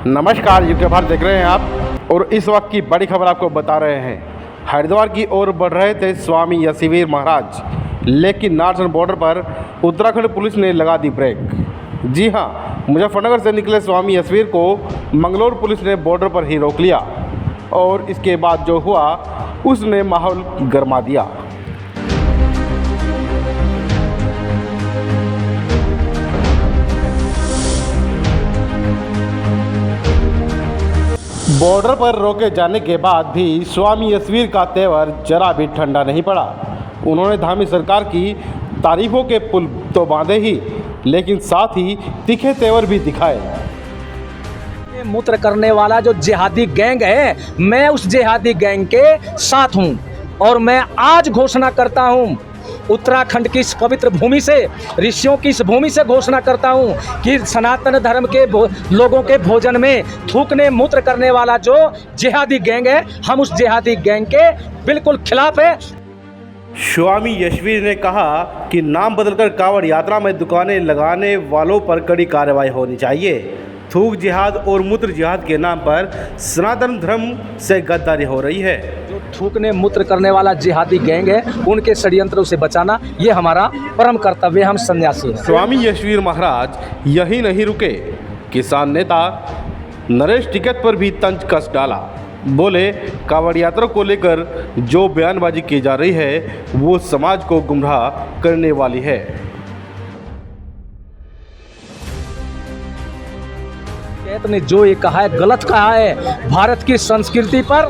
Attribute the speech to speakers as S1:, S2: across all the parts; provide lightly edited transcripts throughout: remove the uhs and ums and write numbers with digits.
S1: नमस्कार, यूके भारत देख रहे हैं आप और इस वक्त की बड़ी खबर आपको बता रहे हैं। हरिद्वार की ओर बढ़ रहे थे स्वामी यशवीर महाराज, लेकिन नार्सन बॉर्डर पर उत्तराखंड पुलिस ने लगा दी ब्रेक। जी हाँ, मुजफ्फरनगर से निकले स्वामी यशवीर को मंगलौर पुलिस ने बॉर्डर पर ही रोक लिया और इसके बाद जो हुआ उसने माहौल गर्मा दिया। बॉर्डर पर रोके जाने के बाद भी स्वामी यशवीर का तेवर जरा भी ठंडा नहीं पड़ा। उन्होंने धामी सरकार की तारीफों के पुल तो बांधे ही, लेकिन साथ ही तीखे तेवर भी दिखाए।
S2: मूत्र करने वाला जो जिहादी गैंग है, मैं उस जिहादी गैंग के साथ हूं और मैं आज घोषणा करता हूं, उत्तराखंड की इस पवित्र भूमि से, ऋषियों की इस भूमि से घोषणा करता हूं कि सनातन धर्म के लोगों के भोजन में थूकने मूत्र करने वाला जो जिहादी गैंग है, हम उस जिहादी गैंग के बिल्कुल खिलाफ है।
S1: स्वामी यशवीर ने कहा कि नाम बदलकर कांवड़ यात्रा में दुकानें लगाने वालों पर कड़ी कार्रवाई होनी चाहिए। थूक जिहाद और मूत्र जिहाद के नाम पर सनातन धर्म से गद्दारी हो रही है।
S2: जो थूकने मूत्र करने वाला जिहादी गैंग है, उनके षड्यंत्रों से बचाना ये हमारा परम कर्तव्य है। हम सन्यासी हैं।
S1: स्वामी यशवीर महाराज यही नहीं रुके, किसान नेता नरेश टिकैत पर भी तंज कस डाला। बोले, कांवड़ यात्रा को लेकर जो बयानबाजी की जा रही है वो समाज को गुमराह करने वाली है।
S2: ने जो ये कहा है गलत कहा है। भारत की संस्कृति पर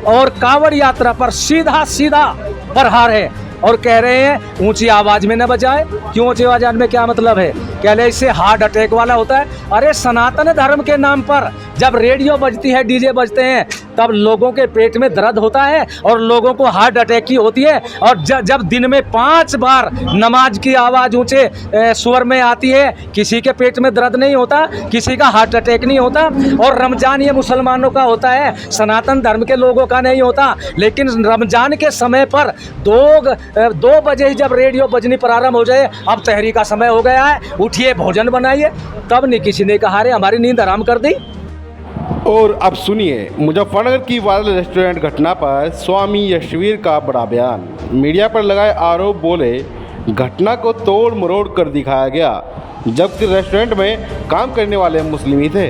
S2: और कांवड़ यात्रा पर सीधा सीधा प्रहार है और कह रहे हैं ऊंची आवाज में न बजाए। क्यों ऊंची आवाज में क्या मतलब है? कह रहे इससे हार्ट अटैक वाला होता है। अरे सनातन धर्म के नाम पर जब रेडियो बजती है, डीजे बजते हैं, तब लोगों के पेट में दर्द होता है और लोगों को हार्ट अटैक की होती है। और जब दिन में 5 बार नमाज की आवाज़ ऊंचे स्वर में आती है, किसी के पेट में दर्द नहीं होता, किसी का हार्ट अटैक नहीं होता। और रमजान ये मुसलमानों का होता है, सनातन धर्म के लोगों का नहीं होता। लेकिन रमजान के समय पर 2 बजे ही जब रेडियो बजनी प्रारंभ हो जाए, अब तहरी का समय हो गया है, उठिए भोजन बनाइए, तब नहीं किसी ने कहा रे हमारी नींद हराम कर दी।
S1: और अब सुनिए मुजफ्फरनगर की वायरल रेस्टोरेंट घटना पर स्वामी यशवीर का बड़ा बयान। मीडिया पर लगाए आरोप, बोले घटना को तोड़ मरोड़ कर दिखाया गया, जबकि रेस्टोरेंट में काम करने वाले मुस्लिम ही थे।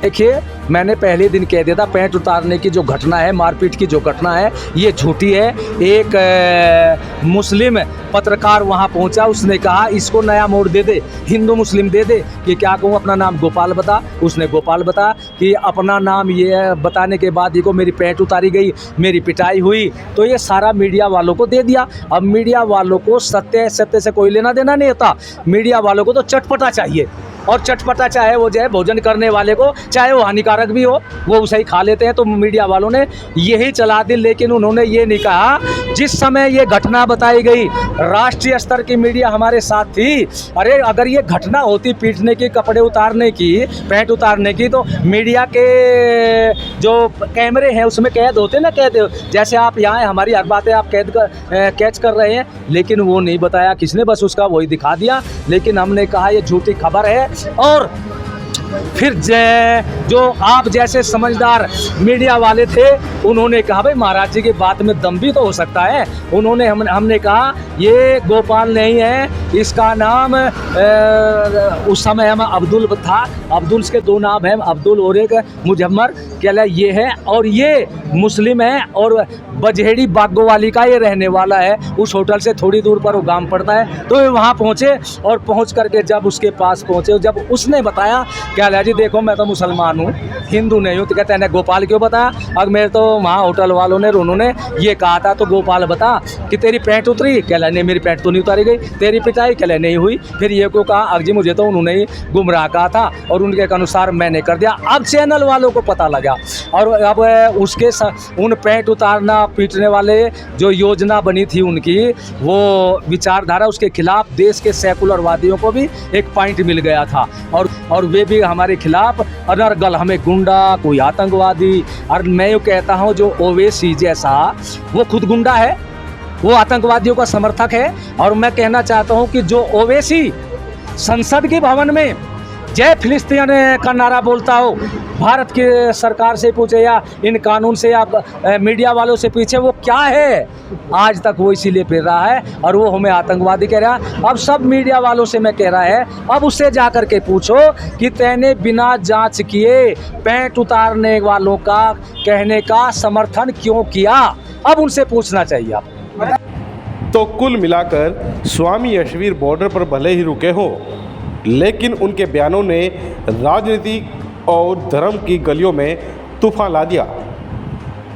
S2: देखिए, मैंने पहले दिन कह दिया था, पैंट उतारने की जो घटना है, मारपीट की जो घटना है, ये झूठी है। एक मुस्लिम पत्रकार वहाँ पहुँचा, उसने कहा इसको नया मोड़ दे दे, हिंदू मुस्लिम दे दे कि क्या कहूँ, अपना नाम गोपाल बता। उसने गोपाल बता कि अपना नाम ये बताने के बाद ये को मेरी पैंट उतारी गई, मेरी पिटाई हुई। तो ये सारा मीडिया वालों को दे दिया। अब मीडिया वालों को सत्य से कोई लेना देना नहीं होता। मीडिया वालों को तो चटपटा चाहिए, और चटपटा चाहे वो जो है भोजन करने वाले को, चाहे वो हानिकारक भी हो, वो उसे ही खा लेते हैं। तो मीडिया वालों ने यही चला दी। लेकिन उन्होंने ये नहीं कहा, जिस समय ये घटना बताई गई राष्ट्रीय स्तर की मीडिया हमारे साथ थी। अरे अगर ये घटना होती पीटने की, कपड़े उतारने की, पैंट उतारने की, तो मीडिया के जो कैमरे हैं उसमें कैद होते ना, कैद जैसे आप यहाँ हमारी हर बातें आप कैच कर रहे हैं। लेकिन वो नहीं बताया किसने, बस उसका वही दिखा दिया। लेकिन हमने कहा ये झूठी खबर है। और फिर जो आप जैसे समझदार मीडिया वाले थे, उन्होंने कहा भाई महाराज जी की बात में दम भी तो हो सकता है। हमने कहा ये गोपाल नहीं है, इसका नाम उस समय हम अब्दुल था, अब्दुल के 2 नाम हैं, अब्दुल और एक मुजम्मर, क्या ये है, और ये मुस्लिम है और बजहेड़ी बागोवाली का ये रहने वाला है। उस होटल से थोड़ी दूर पर वो गांव पड़ता है। तो वहाँ पहुँचे और पहुँच करके जब उसके पास पहुँचे, जब उसने बताया क्या जी देखो मैं तो मुसलमान हूँ, हिंदू नहीं हूँ, तो कहते हैं गोपाल क्यों बताया? अब मेरे तो वहाँ होटल वालों ने उन्होंने ये कहा था, तो गोपाल बता कि तेरी पैंट उतरी? कह नहीं मेरी पैंट तो नहीं उतारी गई। तेरी पिटाई? कह नहीं हुई। फिर ये को कहा अजी मुझे तो उन्होंने ही गुमराह कहा था और उनके अनुसार मैंने कर दिया। अब चैनल वालों को पता लगा और अब उसके उन पैंट उतारना पीटने वाले जो योजना बनी थी उनकी, वो विचारधारा, उसके खिलाफ देश के सेकुलरवादियों को भी एक पॉइंट मिल गया था और वे भी हमारे खिलाफ अनर्गल, हमें गुंडा, कोई आतंकवादी। और मैं यूँ कहता हूँ जो ओवैसी जैसा, वो खुद गुंडा है, वो आतंकवादियों का समर्थक है। और मैं कहना चाहता हूँ कि जो ओवैसी संसद के भवन में जय फिलिस्तीन का नारा बोलता हो, भारत की सरकार से पूछे या इन कानून से या मीडिया वालों से पूछे वो क्या है, आज तक वो इसीलिए फिर रहा है और वो हमें आतंकवादी कह रहा है। अब सब मीडिया वालों से मैं कह रहा है, अब उससे जा कर के पूछो कि तैने बिना जांच किए पैंट उतारने वालों का कहने का समर्थन क्यों किया, अब उनसे पूछना चाहिए आप।
S1: तो कुल मिलाकर स्वामी यशवीर बॉर्डर पर भले ही रुके हो, लेकिन उनके बयानों ने राजनीति और धर्म की गलियों में तूफान ला दिया।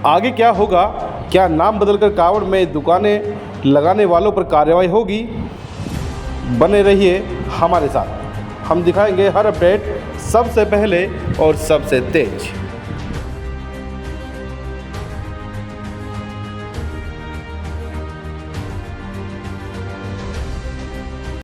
S1: आगे क्या होगा, क्या नाम बदलकर कावड़ में दुकानें लगाने वालों पर कार्रवाई होगी? बने रहिए हमारे साथ, हम दिखाएंगे हर अपडेट सबसे पहले और सबसे तेज।